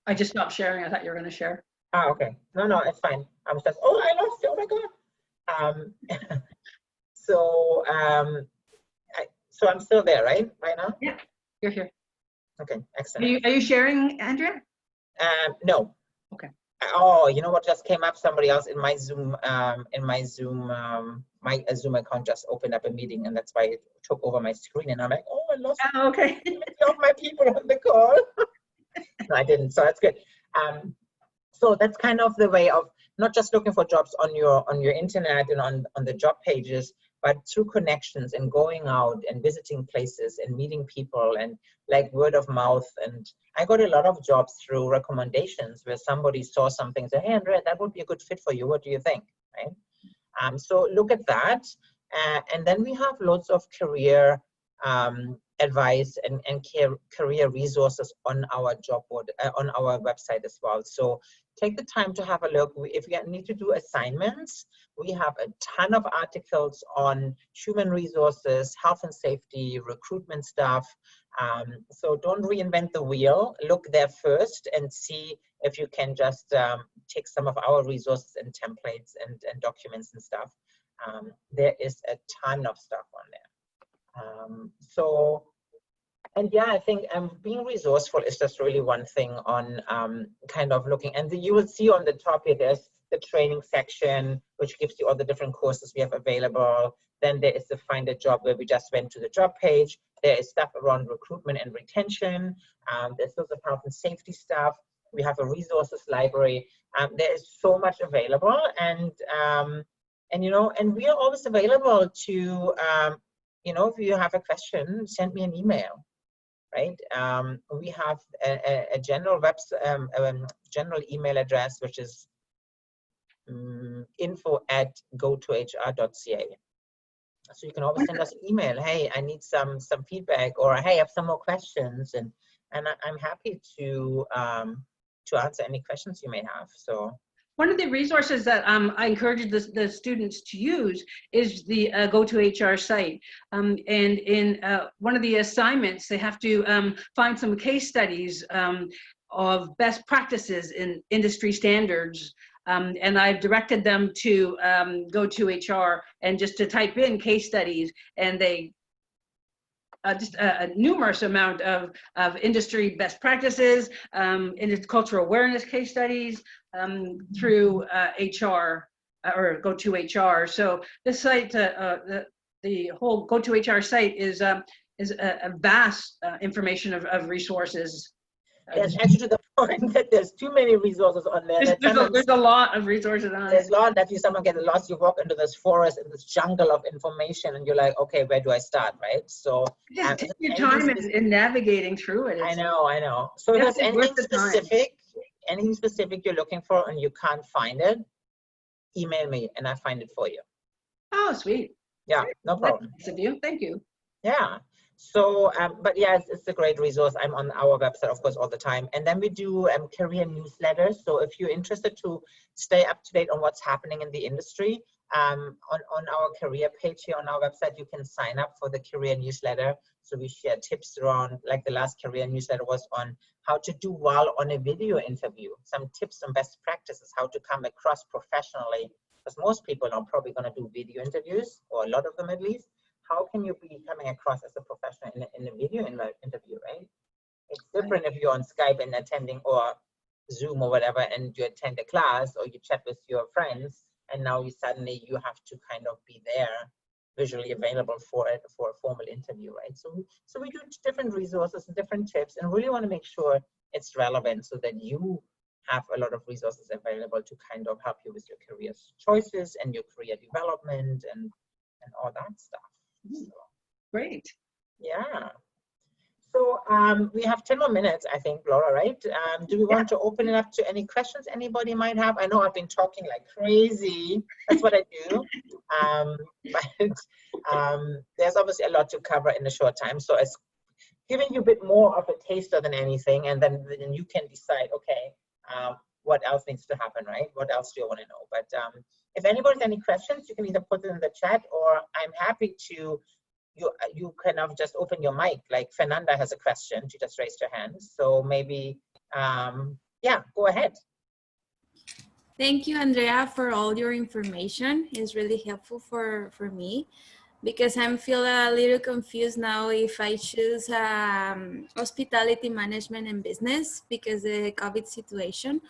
I just stopped sharing. I thought you were going to share. Ah, okay. No, it's fine. I was just, oh, I lost it. Oh my God. So I'm still there, right now? Yeah, you're here. Okay, excellent. Are you sharing, Andrea? No. Okay. Oh, you know what just came up? Somebody else in my Zoom, my Zoom account just opened up a meeting, and that's why it took over my screen. And I'm like, oh, I lost okay. all my people on the call. No, I didn't. So that's good. So that's kind of the way of not just looking for jobs on your internet and on the job pages, but through connections and going out and visiting places and meeting people and like word of mouth. And I got a lot of jobs through recommendations where somebody saw something and said, hey, Andrea, that would be a good fit for you. What do you think? Right? So look at that. And then we have lots of career advice and career resources on our job board, on our website as well. So take the time to have a look. If you need to do assignments, we have a ton of articles on human resources, health and safety, recruitment stuff. So don't reinvent the wheel. Look there first and see if you can just take some of our resources and templates and documents and stuff. There is a ton of stuff on there. And yeah, I think being resourceful is just really one thing on kind of looking. And you will see on the top here, there's the training section, which gives you all the different courses we have available. Then there is the find a job, where we just went to the job page. There is stuff around recruitment and retention. There's lots of health and safety stuff. We have a resources library. There is so much available, and we are always available to if you have a question, send me an email, right? We have a general general email address, which is info@gotohr.ca. So you can always send us an email. Hey, I need some feedback, or hey, I have some more questions, and I'm happy to answer any questions you may have. So. One of the resources that I encourage the students to use is the GoToHR site. And in one of the assignments, they have to find some case studies of best practices in industry standards. And I've directed them to GoToHR and just to type in case studies, and they just a numerous amount of industry best practices, cultural awareness case studies through HR or GoToHR. So this site, the whole GoToHR site is a vast information of resources. It's actually to the point that there's too many resources on there. There's a lot of resources on There's it. a lot that you someone gets lost. You walk into this forest and this jungle of information, and you're like, okay, where do I start, right? So Just take your anything time spec- in navigating through it. I It's know. So if there's definitely worth anything the time. specific you're looking for and you can't find it, email me and I find it for you. Oh, sweet. Yeah, no problem. That's nice of you. Thank you. Yeah. So, but yeah, it's a great resource. I'm on our website, of course, all the time. And then we do career newsletters. So if you're interested to stay up to date on what's happening in the industry, on our career page here on our website, you can sign up for the career newsletter. So we share tips around, like the last career newsletter was on how to do well on a video interview, some tips and best practices, how to come across professionally. Because most people are probably going to do video interviews, or a lot of them at least. How can you be coming across as a professional in a video interview, right? It's different if you're on Skype and attending, or Zoom or whatever, and you attend a class or you chat with your friends, and now you have to kind of be there, visually available for a formal interview, right? So we do different resources and different tips, and really want to make sure it's relevant so that you have a lot of resources available to kind of help you with your career choices and your career development and all that stuff. So, Great. yeah. So we have 10 more minutes, I think, Laura, right? Do we want to open it up to any questions anybody might have? I know I've been talking like crazy. That's what I do. But there's obviously a lot to cover in a short time. So it's giving you a bit more of a taster than anything. And then you can decide, okay, what else needs to happen, right? What else do you want to know? But if anybody has any questions, you can either put it in the chat, or I'm happy to, you kind of just open your mic. Like Fernanda has a question. She just raised her hand. So maybe, yeah, go ahead. Thank you, Andrea, for all your information. It's really helpful for me, because I'm feeling a little confused now if I choose hospitality management and business because of the COVID situation.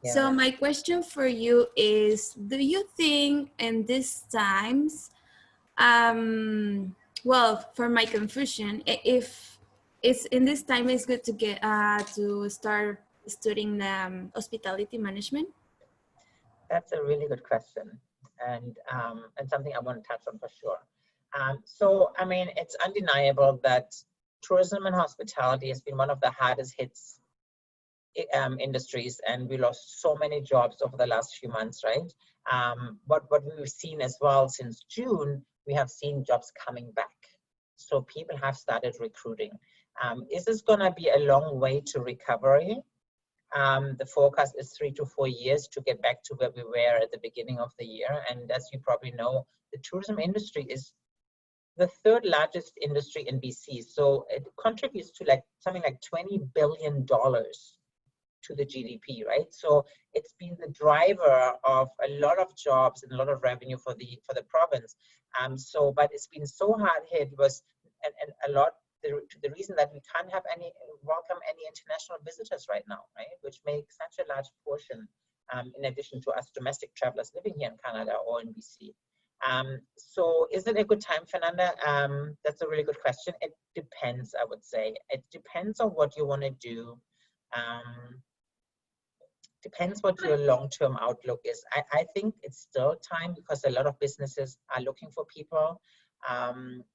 Yeah. So my question for you is, do you think in these times, well, for my confusion, if it's in this time, it's good to get to start studying hospitality management? That's a really good question, and something I want to touch on for sure. So, I mean, it's undeniable that tourism and hospitality has been one of the hardest hits industries, and we lost so many jobs over the last few months, right? But what we've seen as well since June, we have seen jobs coming back. So people have started recruiting. Is this going to be a long way to recovery? The forecast is 3 to 4 years to get back to where we were at the beginning of the year. And as you probably know, the tourism industry is the third largest industry in BC. So it contributes to like something like $20 billion to the GDP, right? So it's been the driver of a lot of jobs and a lot of revenue for the province. But it's been so hard hit was, and a lot, the reason that we can't welcome any international visitors right now, right? Which makes such a large portion, in addition to us domestic travelers living here in Canada or in BC. So is it a good time, Fernanda? That's a really good question. It depends, I would say. It depends on what you want to do. Depends what your long-term outlook is. I think it's still time, because a lot of businesses are looking for people,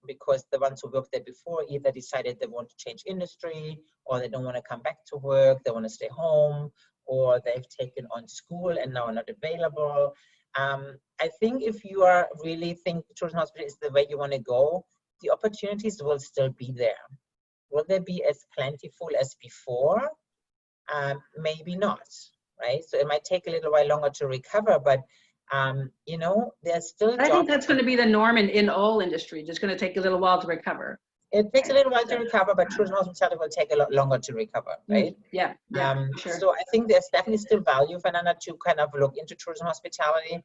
because the ones who worked there before either decided they want to change industry, or they don't want to come back to work, they want to stay home, or they've taken on school and now are not available. I think if you are really think tourism hospitality is the way you want to go, the opportunities will still be there. Will they be as plentiful as before? Maybe not, right? So it might take a little while longer to recover, but you know, there's still I think that's going to be the norm in all industries. It's going to take a little while to recover. It takes a little while to recover, but tourism hospitality will take a lot longer to recover, right? Yeah, sure. So I think there's definitely still value, Fernanda, to kind of look into tourism hospitality,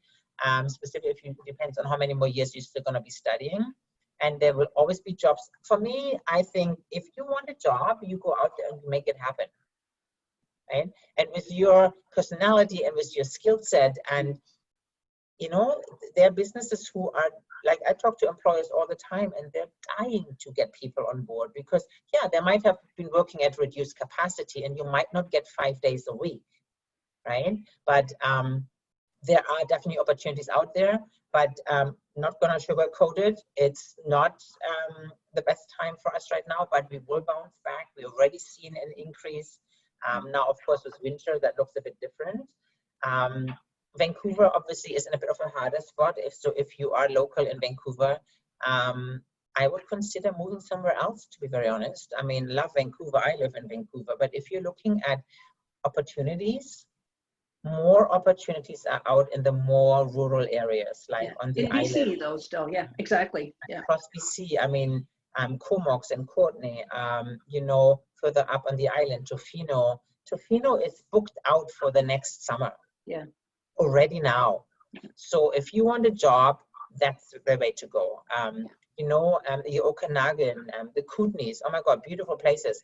specifically if it depends on how many more years you're still going to be studying. And there will always be jobs. For me, I think if you want a job, you go out there and you make it happen, right? And with your personality and with your skill set, and you know, there are businesses who are, like, I talk to employers all the time and they're dying to get people on board because, yeah, they might have been working at reduced capacity and you might not get 5 days a week, right? But there are definitely opportunities out there, but not gonna sugarcoat it. It's not the best time for us right now, but we will bounce back. We've already seen an increase. Now, of course, with winter, that looks a bit different. Vancouver obviously is in a bit of a harder spot. If you are local in Vancouver, I would consider moving somewhere else, to be very honest. I mean, love Vancouver, I live in Vancouver, but if you're looking at opportunities, more opportunities are out in the more rural areas, like on the in BC island. though, still, yeah, exactly, yeah. Across BC, I mean, Comox and Courtney, you know, further up on the island, Tofino. Tofino is booked out for the next summer. Yeah. Already now. So if you want a job, that's the way to go. You know, the Okanagan, the Kootenays, oh my God, beautiful places.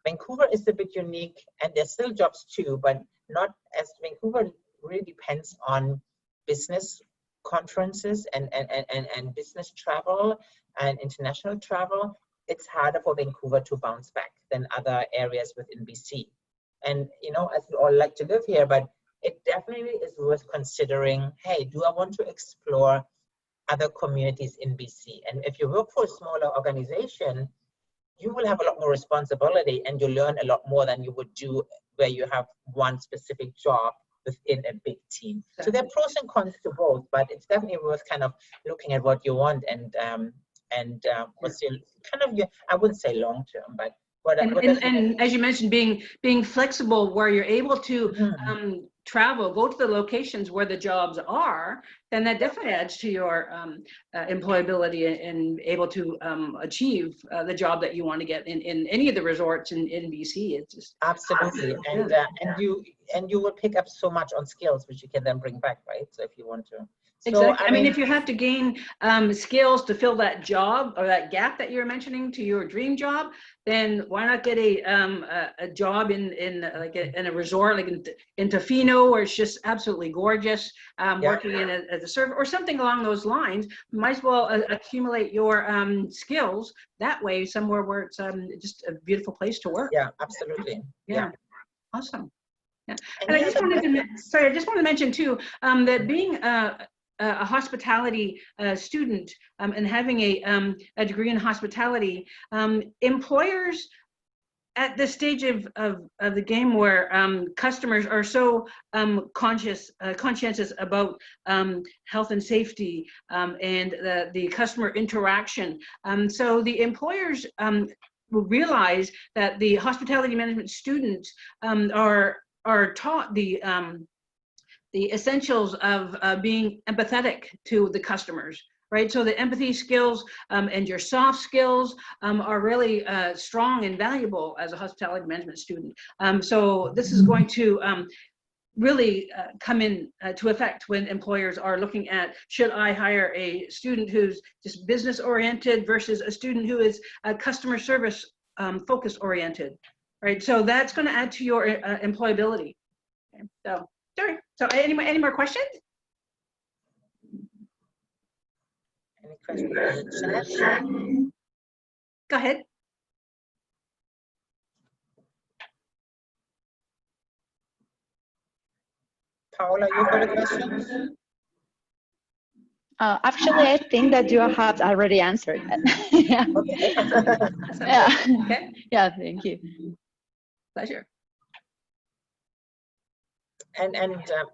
Vancouver is a bit unique and there's still jobs too, but not as Vancouver really depends on business conferences and business travel and international travel. It's harder for Vancouver to bounce back than other areas within BC. And, you know, as we all like to live here, but it definitely is worth considering, hey, do I want to explore other communities in BC? And if you work for a smaller organization, you will have a lot more responsibility and you learn a lot more than you would do where you have one specific job within a big team. So there are pros and cons to both, but it's definitely worth kind of looking at what you want and what's your kind of your, I wouldn't say long term, but and as you mentioned, being flexible where you're able to travel, go to the locations where the jobs are, then that definitely adds to your employability and able to achieve the job that you want to get in any of the resorts in BC. It's just absolutely, and you will pick up so much on skills which you can then bring back, right? So if you want to. Exactly. So, I mean, if you have to gain skills to fill that job or that gap that you're mentioning to your dream job, then why not get a job in a resort like in Tofino, where it's just absolutely gorgeous, working in as a server or something along those lines. Might as well accumulate your skills that way somewhere where it's just a beautiful place to work. Yeah, absolutely. Yeah. Awesome. Yeah. And I just wanted to mention too that being a hospitality student and having a degree in hospitality, employers at this stage of the game where customers are so conscientious about health and safety and the customer interaction. So the employers will realize that the hospitality management students are taught the essentials of being empathetic to the customers, right? So the empathy skills and your soft skills are really strong and valuable as a hospitality management student. So this is going to really come in to effect when employers are looking at, should I hire a student who's just business oriented versus a student who is customer service focus oriented, right? So that's going to add to your employability. Okay. So. Sorry. So any more questions? Any questions? Go ahead. Paola, you got a question? Actually, I think that you have already answered that. Yeah. Okay. Yeah. Okay. Yeah. Thank you. Pleasure. And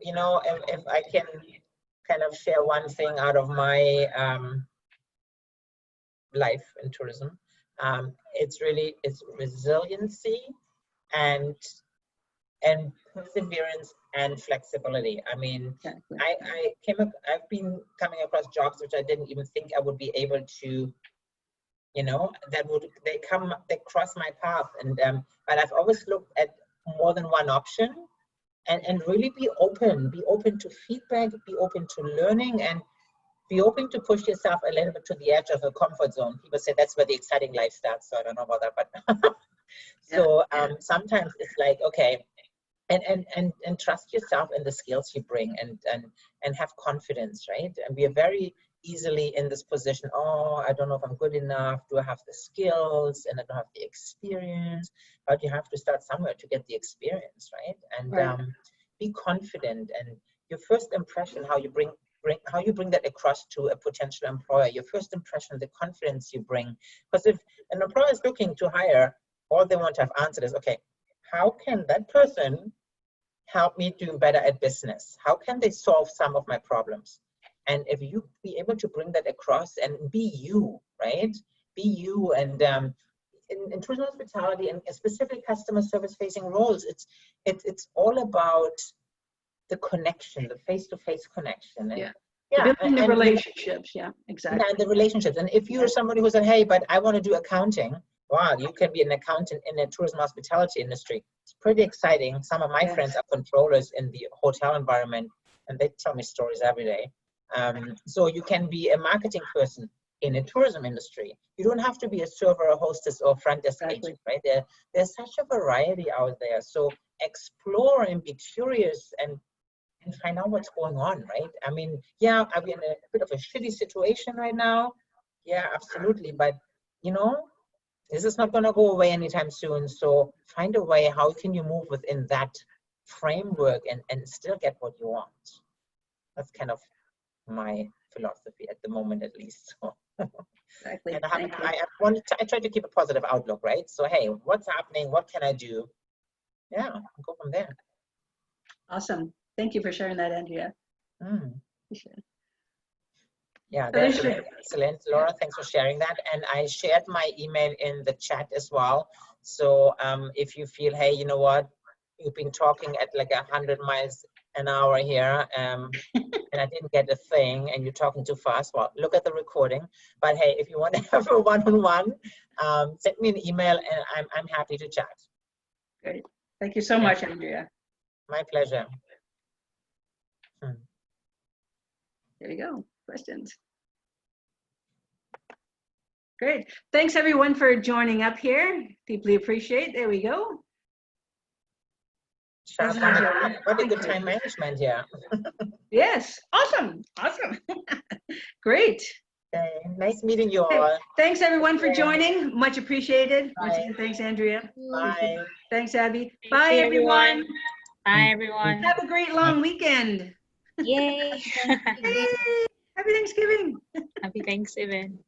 you know, if I can kind of share one thing out of my life in tourism, it's resiliency and perseverance and flexibility. I mean, Exactly. I've been coming across jobs which I didn't even think I would be able to, you know, they cross my path, and but I've always looked at more than one option. And really be open to feedback, be open to learning, and be open to push yourself a little bit to the edge of the comfort zone. People say that's where the exciting life starts, so I don't know about that, but so sometimes it's like, okay, and trust yourself and the skills you bring, and have confidence, right? And we are very easily in this position, oh, I don't know if I'm good enough, do I have the skills, and I don't have the experience. But you have to start somewhere to get the experience, right? And be confident, and your first impression, how you bring that across to a potential employer, your first impression, the confidence you bring. Because if an employer is looking to hire, all they want to have answered is, okay, how can that person help me do better at business? How can they solve some of my problems? And if you be able to bring that across and be you, right? Be you. And in tourism hospitality and specifically customer service facing roles, it's all about the connection, the face-to-face connection. And, Building the and relationships. Yeah, exactly. and the relationships. And if you're somebody who said, hey, but I want to do accounting, wow, you can be an accountant in the tourism hospitality industry. It's pretty exciting. Some of my friends are controllers in the hotel environment, and they tell me stories every day. So you can be a marketing person in a tourism industry. You don't have to be a server, a hostess, or front desk agent, right? There's such a variety out there. So explore and be curious and find out what's going on, right? I mean, yeah, I'm in a bit of a shitty situation right now. Yeah, absolutely. But, you know, this is not going to go away anytime soon. So find a way, how can you move within that framework and still get what you want? That's kind of my philosophy at the moment, at least. So. Exactly. And I try to keep a positive outlook, right? So, hey, what's happening? What can I do? Yeah, go from there. Awesome. Thank you for sharing that, Andrea. Yeah, that's excellent. Laura, thanks for sharing that. And I shared my email in the chat as well. So if you feel, hey, you know what, you've been talking at like 100 miles an hour here, and I didn't get a thing, and you're talking too fast, well, look at the recording. But hey, if you want to have a one-on-one, send me an email, and I'm happy to chat. Great. Thank you so much, Andrea. My pleasure. There you go. Questions. Great. Thanks everyone for joining up here. Deeply appreciate. There we go. What a good time management here. Yes. Awesome. Awesome. Great. Okay. Nice meeting you all. Thanks everyone for joining. Much appreciated. Once again, thanks, Andrea. Bye. Thanks, Abby. Bye, everyone. Bye, everyone. Have a great long weekend. Yay. Yay. Happy Thanksgiving. Happy Thanksgiving.